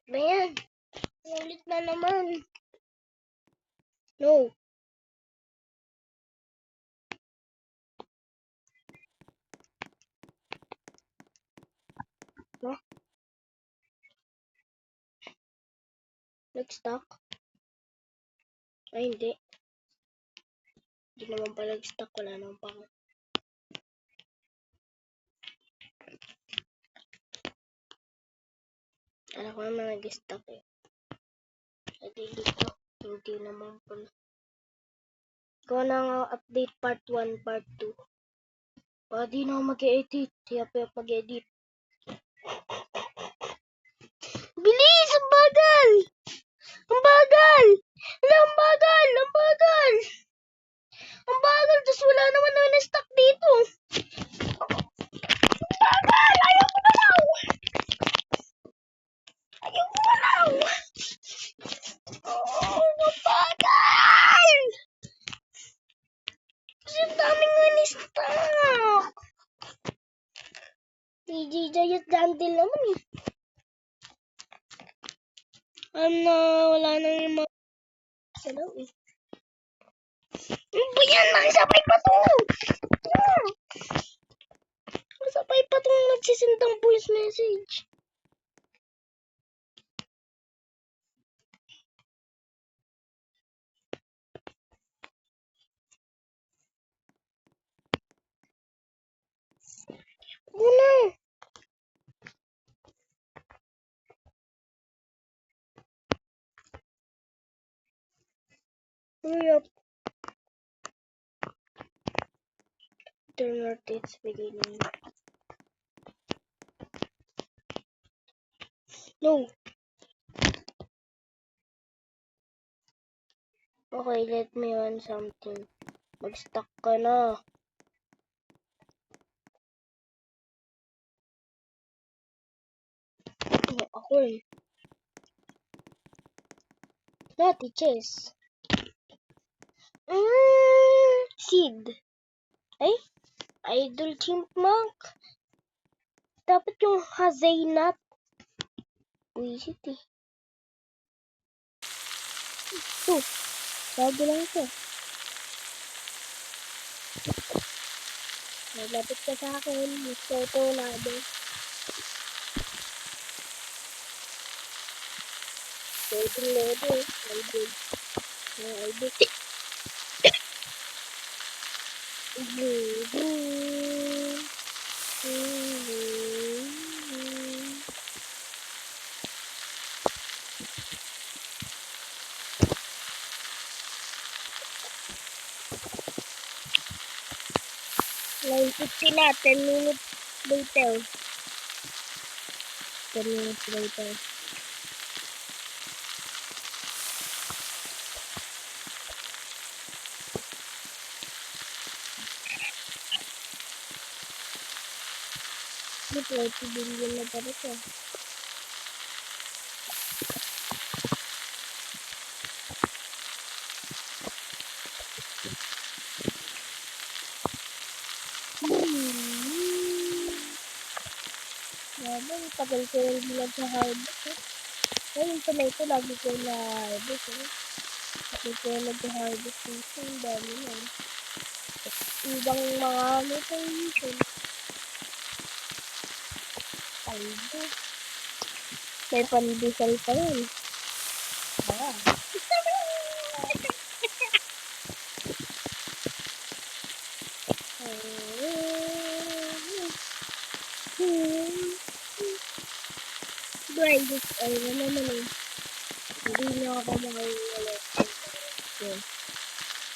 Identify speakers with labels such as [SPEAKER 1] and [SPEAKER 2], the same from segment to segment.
[SPEAKER 1] Ba yan? Ulit na naman. No. No? Nag-stock? Ay, hindi. Hindi naman pala nag-stock. Wala naman pa. Alam ko naman nag-stock eh. Hindi dito. Hindi naman pala. Ikaw na nga update part 1, part 2. Di na ako mag-edit. Hiyap-hiyap mag-edit. Bilis! Ang bagal! Ang bagal! Ang bagal! Ang bagal! Ang bagal! Tapos wala naman na stock dito. Ang bagal! Ayaw ko malaw! Ayaw ko malaw! Oh, ang bagal! Kasi ang daming nga ni-stock. DJ Giant Dandel naman eh. Wala na yung mga salaw eh. Ano ba yan? Nakisabay pa to! Nakisabay pa tong nagsisendang voice message. Muna! Hurry up. Internet it's beginning. No. Okay, let me on something. Mag-stuck ka na. Ako eh. Naughty chess. Seed. Ay? Idol Chipmunk. Dapat yung Hazaynat. Wisit eh. Ito. Bago lang ito. Nalapit ka sa akin. Gusto ito na ba? Loading. Line 50 na, 10 minutes later. 10 minutes later. May 20 billion na pa ito. Tagal ko yung bilang sa harvest eh. Yung tomato lagi ko na harvest eh. Kasi ko nag-harvest ito. Ang dami na eh. Ibang mga mutation. Paldo. May pandesal pa yun. Brightest ay naman eh. Hindi na ako makawala. Okay.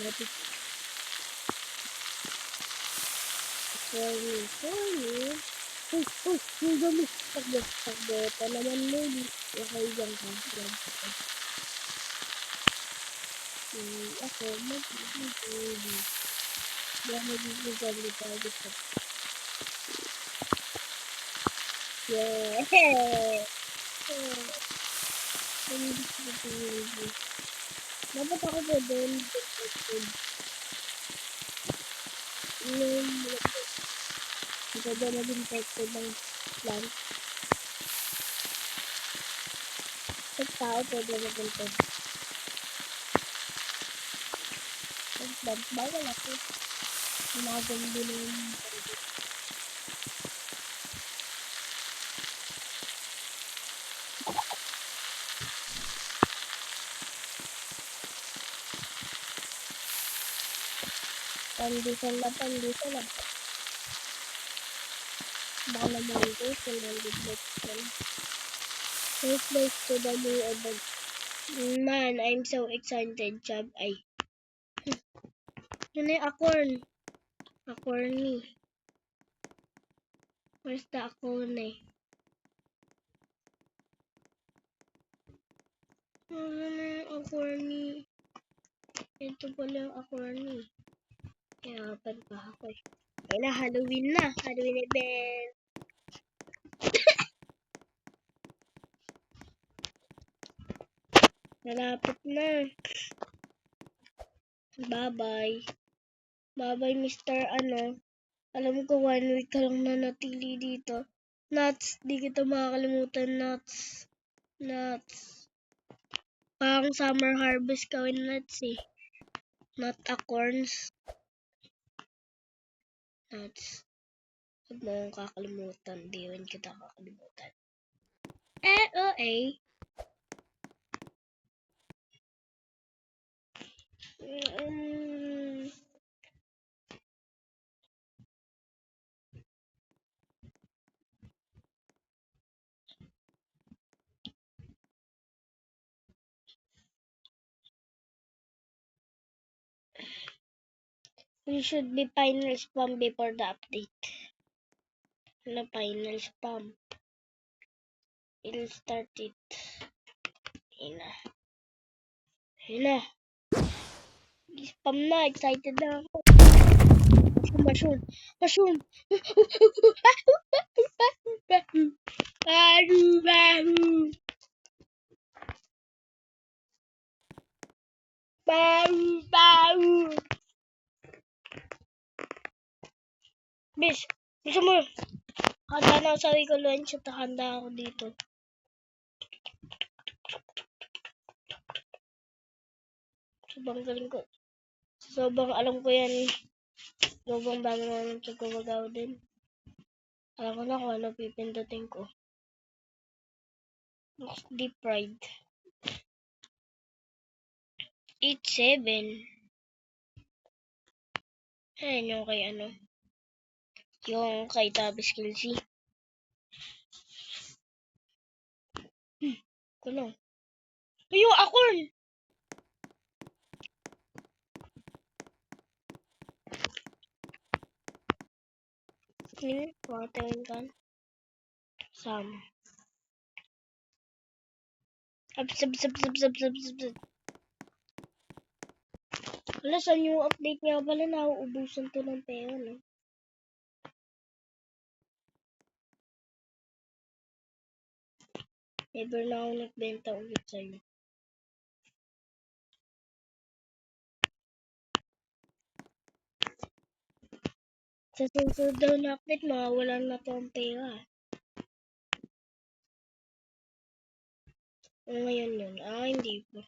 [SPEAKER 1] Natin. Sorry. Yung dami. Takbo. Naman mo. Okay dyan ka. Ako, mag-ibig. Diyan mag-ibig tayo sa. Yeah! Dapat ako ba doon? Ito ba naging texted ng plant? tao pwede maguntod. Bawal ako. Maganda na yung pandesal na. Baka naman ito, sinalibot ko na. First place to the new event. Man, I'm so excited, Chab. Ay. Yun ay acorn. Acorny. Where's the acorn eh? Ano na yung acorny? Ito pala yung acorny. Kaya pa ako eh. Ay na, Halloween na. Halloween event. Malapit na. Bye-bye. Bye-bye, Mr. Ano. Alam ko 1 week ka lang nanatili dito. Nuts. Di kita makakalimutan, Nuts. Nuts. Parang summer harvest ka with nuts eh. Not acorns. Nuts. Huwag mo akong kakalimutan. Di rin kita kakalimutan. Okay. We should be final spam before the update. Ano final spam? It'll start it. Hina. Spam na. Excited na ako. Mushroom. Bis, gusto mo? Handa na ako sa ko lunch at handa ako dito. Sobrang galing ko. Sobrang alam ko yan. Sobrang dami naman sa gumagawa din. Alam ko na kung ano pipindutin ko. Looks deep fried. 8-7. Ayan yung kay ano. Yung kay Tabis Kilsi. Kuno. Ayun, acorn! Watering can. Some. Sub. Wala, sa new update nga pala nauubusan to ng pera, no? Never na ako nagbenta ulit sa'yo. Sa susunod daw na update, mawawalan na to ang pera. Ngayon yun. Hindi po.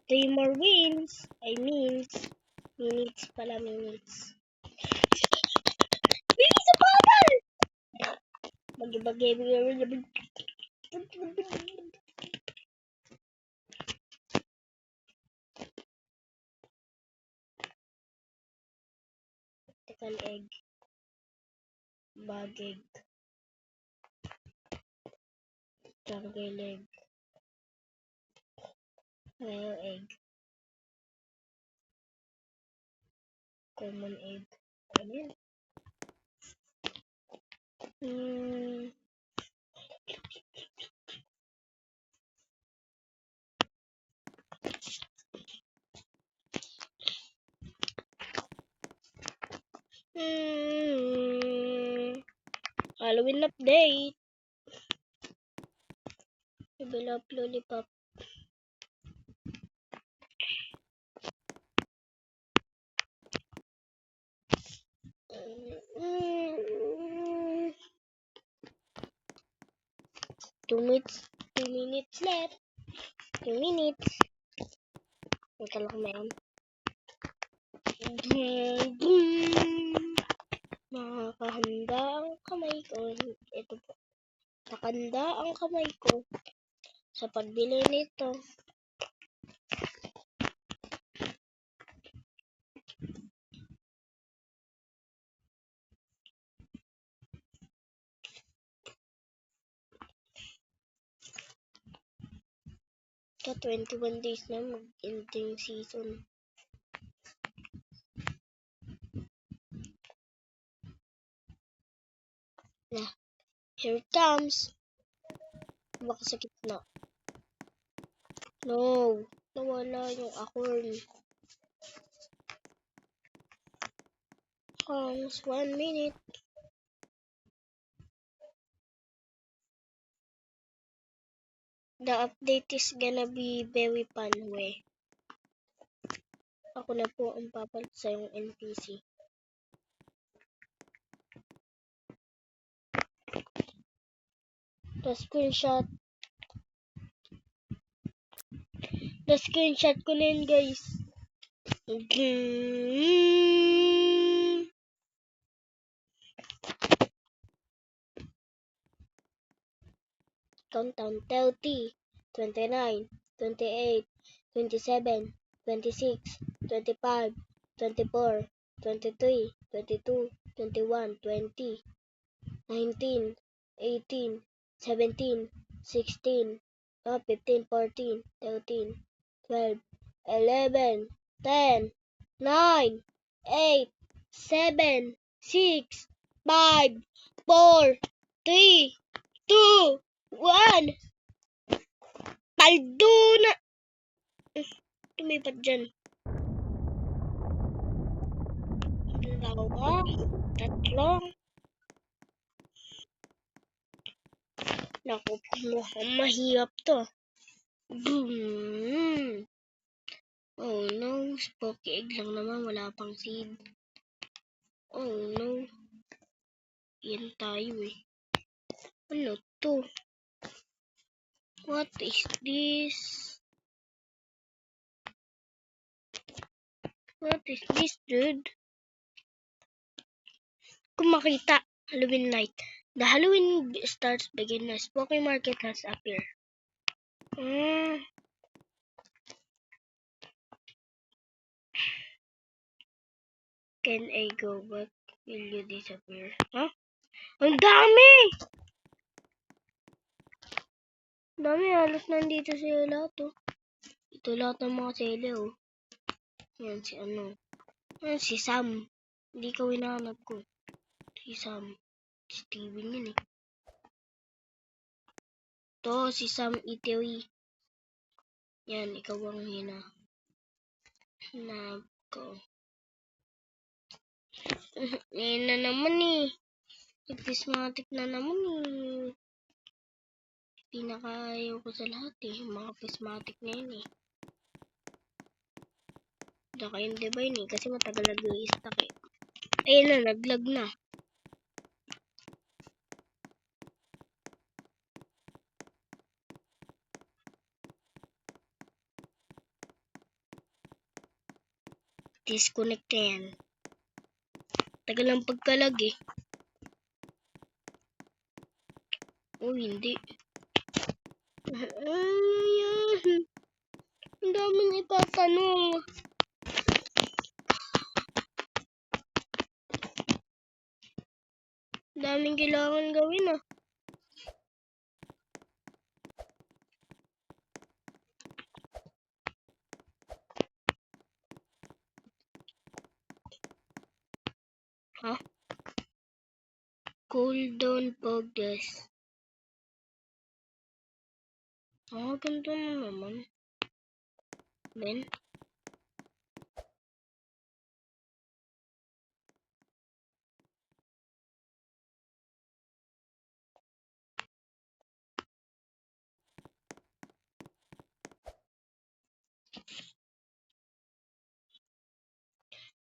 [SPEAKER 1] 3 more wins. Minutes pala, minutes. Bilis sa bubble! Bagi. Chicken egg. Bag egg. Jungle egg. Rare egg. Common egg. Ano yun? Halloween update. Develop lollipop. Two 2 minutes left. 2 minutes. Nagkalak na yan. Nakakahanda ang kamay ko. Ito po. Nakahanda ang kamay ko sa pagbili nito. Ka 21 days na mag-ending season. Na, here it comes. Baka sa gitna. No, nawala yung acorn. Comes 1 minute. The update is gonna be very fun way. Ako na po ang papalit sa yung NPC. The screenshot ko na yun, guys. Countdown 30, 29, 28, 27, 26, 25, 24, 23, 22, 21, 20, 19, 18, 17, 16, 15, 14, 13, 12, 11, 10, 9, 8, 7, 6, 5, 4, 3, 2, 1. Paldo na! Tumipat dyan. Dalawa, tatlo. Naku, mukhang mahirap to. Boom! Oh no, spooky egg lang naman, wala pang seed. Oh no. Yan tayo eh. Ano to? What is this? What is this, dude? Kung makita, Halloween night. The Halloween starts begin as Spooky Market has appeared. Can I go back? Will you disappear? Huh? Ang dami! Dami, halos nandito sila lahat, oh. Ito lahat ng mga sila, oh. Yan, si ano. Yan, si Sam. Hindi ka hinahanap ko. Si Sam. Si Steven yun, eh. To, si Sam Itewi. Yan, ikaw ang hinahanap ko. Yan na naman, eh. Prismatic na naman, eh. Pinakaayaw ko sa lahat, eh. Mga prismatic na yun, eh. Saka yung divine, eh. Kasi matagal nag-i-stack, eh. Ayun na, naglag na. Disconnect na yan. Tagal lang pagkalag, eh. Oh, hindi. Ayan. Ang daming itatanong. Daming kailangan gawin, ah. Ha? Cooldown progress. Ganito na naman. Ben?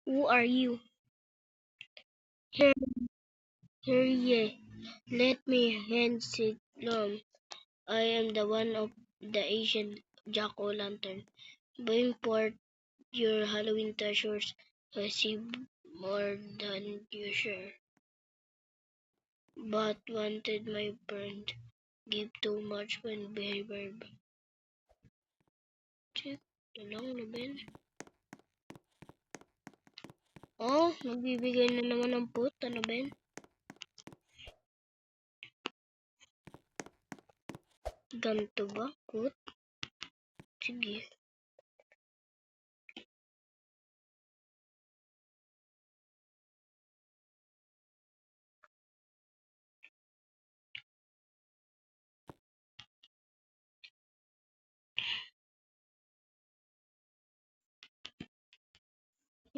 [SPEAKER 1] Who are you? Here ye. Let me hand sit down. I am the one of the ancient jack-o'-lantern. Bring forth your Halloween treasures. Receive more than you share. But wanted my friend. Give too much when behavior. Check. Lang na Ben. Oh, nagbibigay na naman ng put. Ano Ben? Ganto ba? Put? Sige.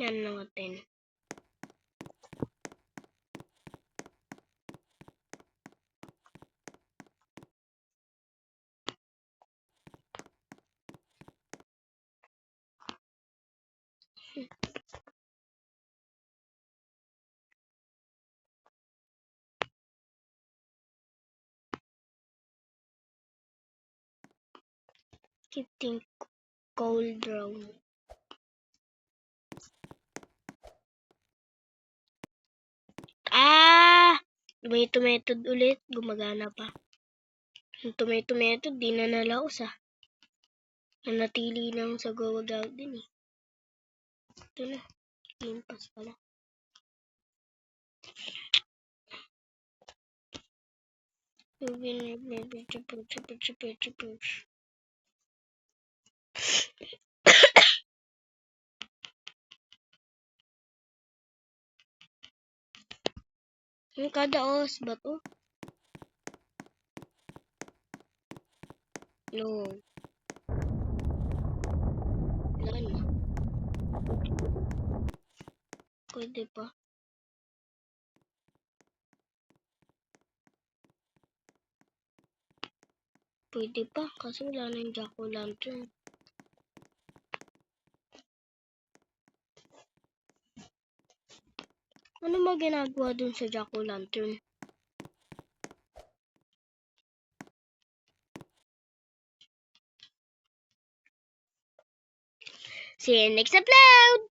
[SPEAKER 1] Yan natin. Keeping cold down. Tomato method ulit. Gumagana pa. Yung tomato method, di na nalaos Nanatili lang sa gawagaw din eh. Ito na. Limpas pala. Yung kada oras ba to? No. Wala na. Pwede pa. Pwede pa. Kasi wala na yung jack-o'-lantern. Ano ba ginagawa dun sa jack-o'-lantern? See you next upload!